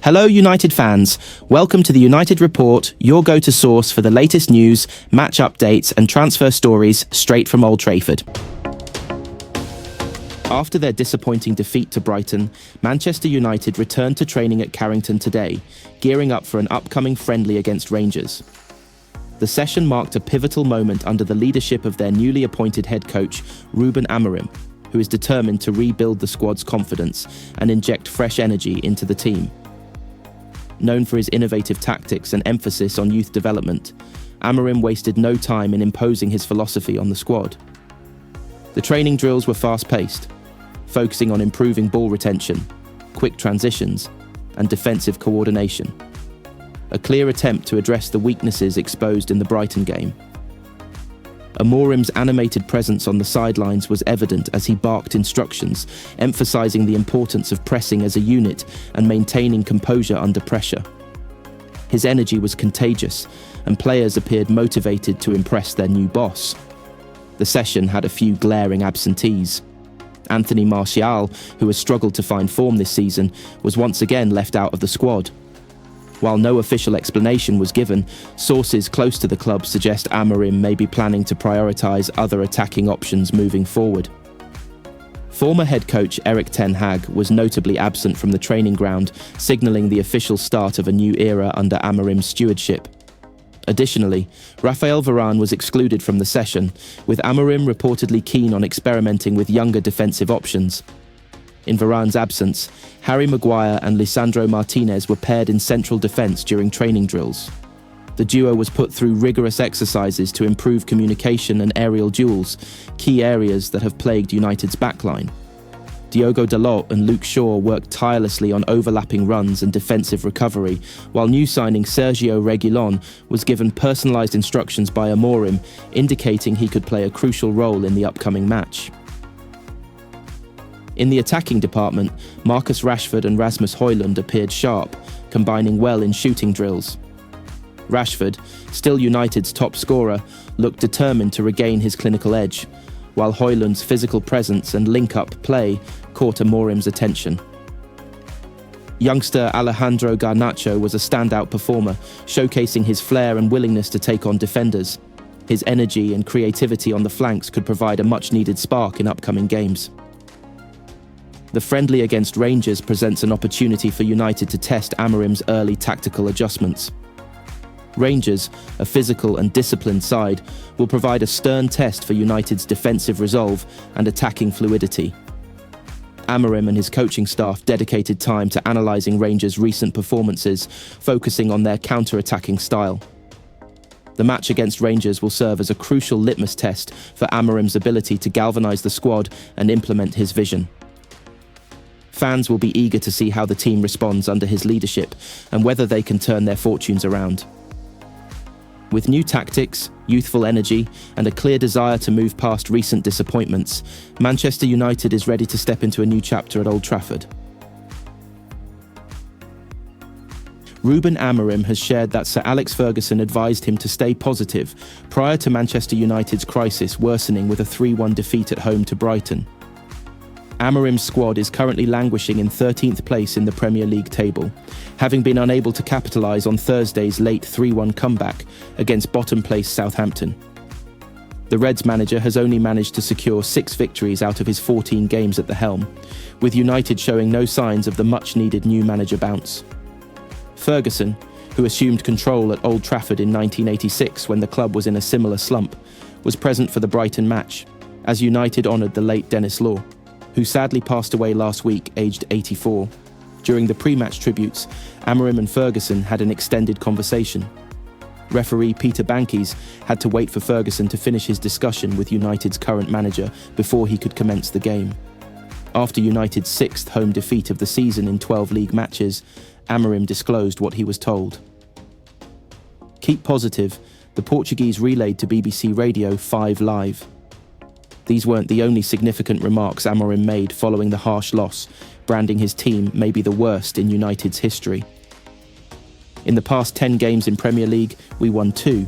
Hello United fans, welcome to the United Report, your go-to source for the latest news, match updates and transfer stories straight from Old Trafford. After their disappointing defeat to Brighton, Manchester United returned to training at Carrington today, gearing up for an upcoming friendly against Rangers. The session marked a pivotal moment under the leadership of their newly appointed head coach, Ruben Amorim, who is determined to rebuild the squad's confidence and inject fresh energy into the team. Known for his innovative tactics and emphasis on youth development, Amorim wasted no time in imposing his philosophy on the squad. The training drills were fast-paced, focusing on improving ball retention, quick transitions, and defensive coordination. A clear attempt to address the weaknesses exposed in the Brighton game. Amorim's animated presence on the sidelines was evident as he barked instructions, emphasizing the importance of pressing as a unit and maintaining composure under pressure. His energy was contagious, and players appeared motivated to impress their new boss. The session had a few glaring absentees. Anthony Martial, who has struggled to find form this season, was once again left out of the squad. While no official explanation was given, sources close to the club suggest Amorim may be planning to prioritise other attacking options moving forward. Former head coach Erik Ten Hag was notably absent from the training ground, signalling the official start of a new era under Amorim's stewardship. Additionally, Raphael Varane was excluded from the session, with Amorim reportedly keen on experimenting with younger defensive options. In Varane's absence, Harry Maguire and Lisandro Martinez were paired in central defence during training drills. The duo was put through rigorous exercises to improve communication and aerial duels, key areas that have plagued United's backline. Diogo Dalot and Luke Shaw worked tirelessly on overlapping runs and defensive recovery, while new signing Sergio Reguilon was given personalised instructions by Amorim, indicating he could play a crucial role in the upcoming match. In the attacking department, Marcus Rashford and Rasmus Højlund appeared sharp, combining well in shooting drills. Rashford, still United's top scorer, looked determined to regain his clinical edge, while Højlund's physical presence and link-up play caught Amorim's attention. Youngster Alejandro Garnacho was a standout performer, showcasing his flair and willingness to take on defenders. His energy and creativity on the flanks could provide a much-needed spark in upcoming games. The friendly against Rangers presents an opportunity for United to test Amorim's early tactical adjustments. Rangers, a physical and disciplined side, will provide a stern test for United's defensive resolve and attacking fluidity. Amorim and his coaching staff dedicated time to analysing Rangers' recent performances, focusing on their counter-attacking style. The match against Rangers will serve as a crucial litmus test for Amorim's ability to galvanise the squad and implement his vision. Fans will be eager to see how the team responds under his leadership and whether they can turn their fortunes around. With new tactics, youthful energy, and a clear desire to move past recent disappointments, Manchester United is ready to step into a new chapter at Old Trafford. Ruben Amorim has shared that Sir Alex Ferguson advised him to stay positive prior to Manchester United's crisis worsening with a 3-1 defeat at home to Brighton. Amorim's squad is currently languishing in 13th place in the Premier League table, having been unable to capitalise on Thursday's late 3-1 comeback against bottom-place Southampton. The Reds manager has only managed to secure 6 victories out of his 14 games at the helm, with United showing no signs of the much-needed new manager bounce. Ferguson, who assumed control at Old Trafford in 1986 when the club was in a similar slump, was present for the Brighton match, as United honoured the late Denis Law, who sadly passed away last week, aged 84. During the pre-match tributes, Amorim and Ferguson had an extended conversation. Referee Peter Bankies had to wait for Ferguson to finish his discussion with United's current manager before he could commence the game. After United's 6th home defeat of the season in 12 league matches, Amorim disclosed what he was told. Keep positive, the Portuguese relayed to BBC Radio 5 Live. These weren't the only significant remarks Amorim made following the harsh loss, branding his team maybe the worst in United's history. In the past 10 games in Premier League, we won 2,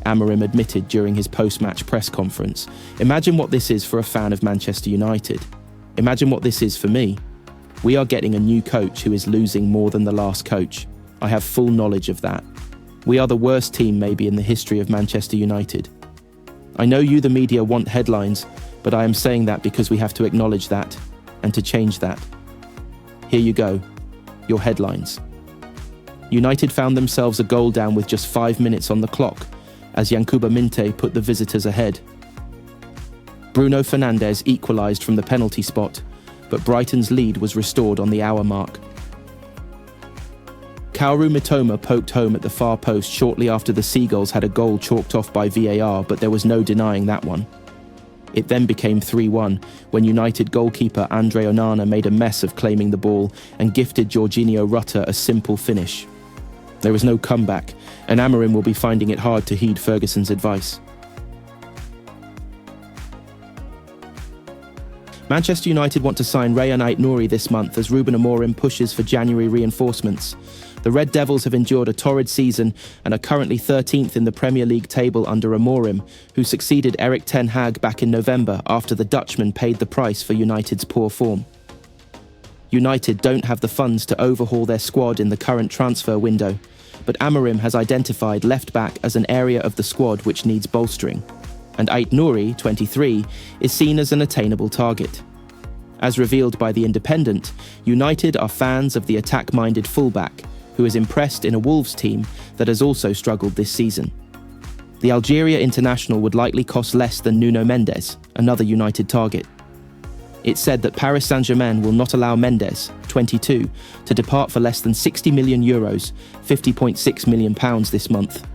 Amorim admitted during his post-match press conference. Imagine what this is for a fan of Manchester United. Imagine what this is for me. We are getting a new coach who is losing more than the last coach. I have full knowledge of that. We are the worst team maybe in the history of Manchester United. I know you, the media, want headlines, but I am saying that because we have to acknowledge that and to change that. Here you go, your headlines. United found themselves a goal down with just 5 minutes on the clock as Yankuba Minte put the visitors ahead. Bruno Fernandes equalised from the penalty spot, but Brighton's lead was restored on the hour mark. Kaoru Mitoma poked home at the far post shortly after the Seagulls had a goal chalked off by VAR, but there was no denying that one. It then became 3-1 when United goalkeeper Andre Onana made a mess of claiming the ball and gifted Jorginho Rutter a simple finish. There was no comeback, and Amorim will be finding it hard to heed Ferguson's advice. Manchester United want to sign Rayan Aït-Nouri this month as Ruben Amorim pushes for January reinforcements. The Red Devils have endured a torrid season and are currently 13th in the Premier League table under Amorim, who succeeded Erik ten Hag back in November after the Dutchman paid the price for United's poor form. United don't have the funds to overhaul their squad in the current transfer window, but Amorim has identified left-back as an area of the squad which needs bolstering, and Aït-Nouri, 23, is seen as an attainable target. As revealed by The Independent, United are fans of the attack-minded fullback, who is impressed in a Wolves team that has also struggled this season. The Algeria international would likely cost less than Nuno Mendes, another United target. It's said that Paris Saint-Germain will not allow Mendes, 22, to depart for less than €60 million, £50.6 million this month.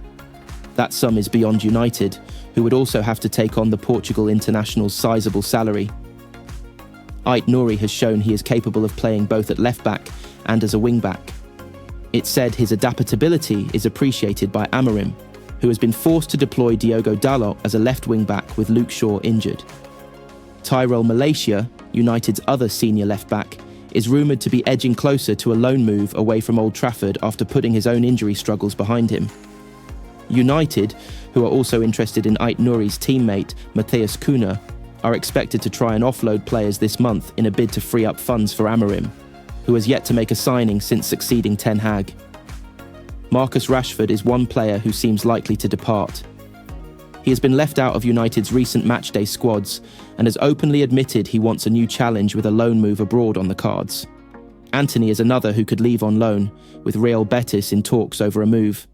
That sum is beyond United, who would also have to take on the Portugal international's sizable salary. Aït-Nouri has shown he is capable of playing both at left-back and as a wing-back. It's said his adaptability is appreciated by Amorim, who has been forced to deploy Diogo Dalot as a left wing-back with Luke Shaw injured. Tyrell Malacia, United's other senior left-back, is rumoured to be edging closer to a loan move away from Old Trafford after putting his own injury struggles behind him. United, who are also interested in Aït-Nouri's teammate Matheus Cunha, are expected to try and offload players this month in a bid to free up funds for Amorim, who has yet to make a signing since succeeding Ten Hag. Marcus Rashford is one player who seems likely to depart. He has been left out of United's recent matchday squads and has openly admitted he wants a new challenge with a loan move abroad on the cards. Antony is another who could leave on loan, with Real Betis in talks over a move.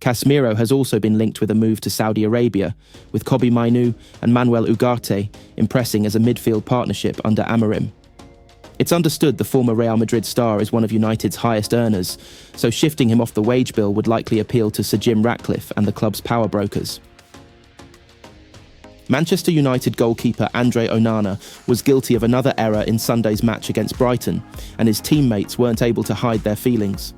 Casemiro has also been linked with a move to Saudi Arabia, with Kobbie Mainoo and Manuel Ugarte impressing as a midfield partnership under Amorim. It's understood the former Real Madrid star is one of United's highest earners, so shifting him off the wage bill would likely appeal to Sir Jim Ratcliffe and the club's power brokers. Manchester United goalkeeper Andre Onana was guilty of another error in Sunday's match against Brighton, and his teammates weren't able to hide their feelings.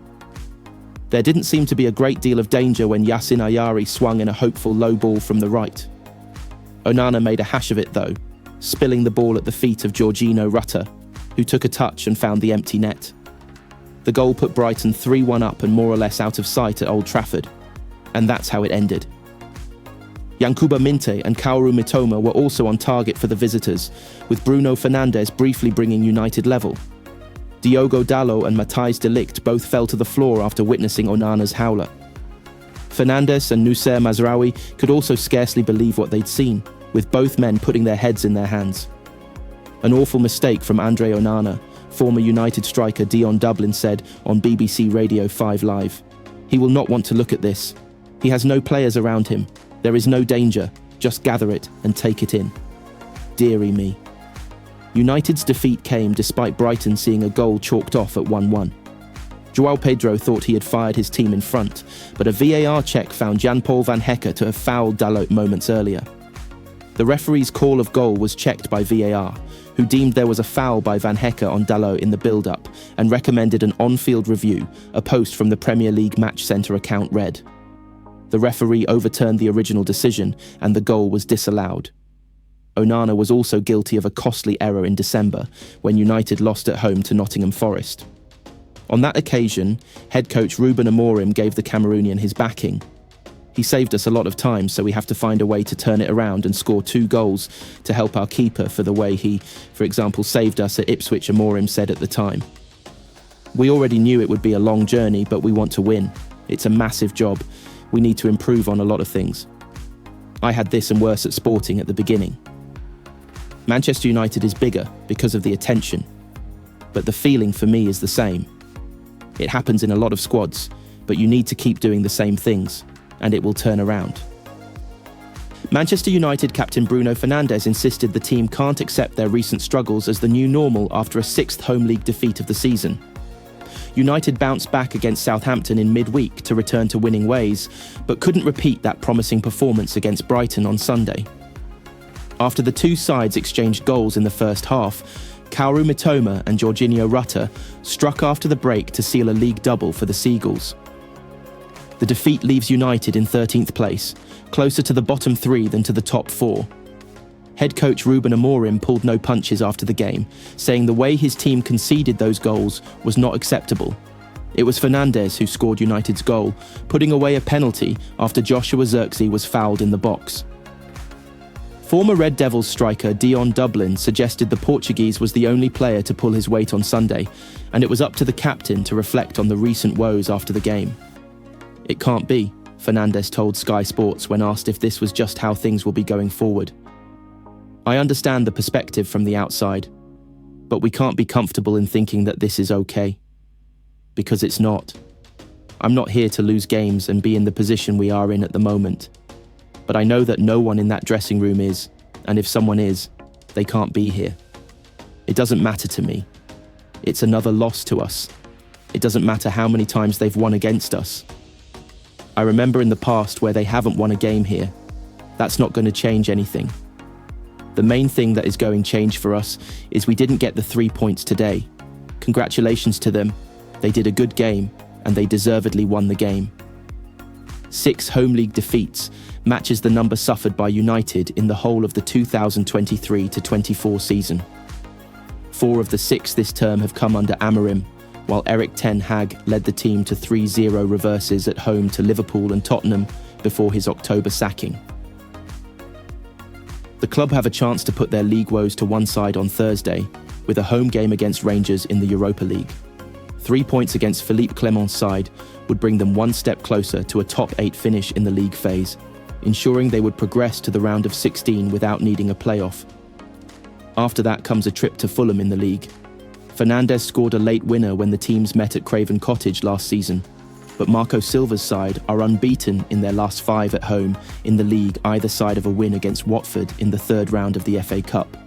There didn't seem to be a great deal of danger when Yacine Ayari swung in a hopeful low ball from the right. Onana made a hash of it though, spilling the ball at the feet of Jorginho Rutter, who took a touch and found the empty net. The goal put Brighton 3-1 up and more or less out of sight at Old Trafford, and that's how it ended. Yankuba Minte and Kaoru Mitoma were also on target for the visitors, with Bruno Fernandes briefly bringing United level. Diogo Dalot and Matthijs de Ligt both fell to the floor after witnessing Onana's howler. Fernandes and Noussair Mazraoui could also scarcely believe what they'd seen, with both men putting their heads in their hands. An awful mistake from Andre Onana, former United striker Dion Dublin said on BBC Radio 5 Live. He will not want to look at this. He has no players around him. There is no danger. Just gather it and take it in. Deary me. United's defeat came despite Brighton seeing a goal chalked off at 1-1. João Pedro thought he had fired his team in front, but a VAR check found Jan-Paul van Hecke to have fouled Dalot moments earlier. The referee's call of goal was checked by VAR, who deemed there was a foul by Van Hecke on Dalot in the build-up and recommended an on-field review, a post from the Premier League Match Centre account read. The referee overturned the original decision and the goal was disallowed. Onana was also guilty of a costly error in December when United lost at home to Nottingham Forest. On that occasion, head coach Ruben Amorim gave the Cameroonian his backing. He saved us a lot of time, so we have to find a way to turn it around and score 2 goals to help our keeper for the way he, for example, saved us at Ipswich, Amorim said at the time. We already knew it would be a long journey, but we want to win. It's a massive job. We need to improve on a lot of things. I had this and worse at Sporting at the beginning. Manchester United is bigger because of the attention, but the feeling for me is the same. It happens in a lot of squads, but you need to keep doing the same things, and it will turn around. Manchester United captain Bruno Fernandes insisted the team can't accept their recent struggles as the new normal after a 6th home league defeat of the season. United bounced back against Southampton in midweek to return to winning ways, but couldn't repeat that promising performance against Brighton on Sunday. After the 2 sides exchanged goals in the first half, Kaoru Mitoma and Jorginho Rutter struck after the break to seal a league double for the Seagulls. The defeat leaves United in 13th place, closer to the bottom 3 than to the top 4. Head coach Ruben Amorim pulled no punches after the game, saying the way his team conceded those goals was not acceptable. It was Fernandes who scored United's goal, putting away a penalty after Joshua Zirkzee was fouled in the box. Former Red Devils striker Dion Dublin suggested the Portuguese was the only player to pull his weight on Sunday, and it was up to the captain to reflect on the recent woes after the game. It can't be, Fernandes told Sky Sports when asked if this was just how things will be going forward. I understand the perspective from the outside, but we can't be comfortable in thinking that this is okay. Because it's not. I'm not here to lose games and be in the position we are in at the moment. But I know that no one in that dressing room is, and if someone is, they can't be here. It doesn't matter to me. It's another loss to us. It doesn't matter how many times they've won against us. I remember in the past where they haven't won a game here. That's not going to change anything. The main thing that is going to change for us is we didn't get the 3 points today. Congratulations to them. They did a good game, and they deservedly won the game. 6 home league defeats matches the number suffered by United in the whole of the 2023-24 season. 4 of the 6 this term have come under Amorim, while Erik Ten Hag led the team to 3-0 reverses at home to Liverpool and Tottenham before his October sacking. The club have a chance to put their league woes to one side on Thursday, with a home game against Rangers in the Europa League. 3 points against Philippe Clement's side would bring them one step closer to a top 8 finish in the league phase, ensuring they would progress to the round of 16 without needing a playoff. After that comes a trip to Fulham in the league. Fernandes scored a late winner when the teams met at Craven Cottage last season, but Marco Silva's side are unbeaten in their last 5 at home in the league either side of a win against Watford in the 3rd round of the FA Cup.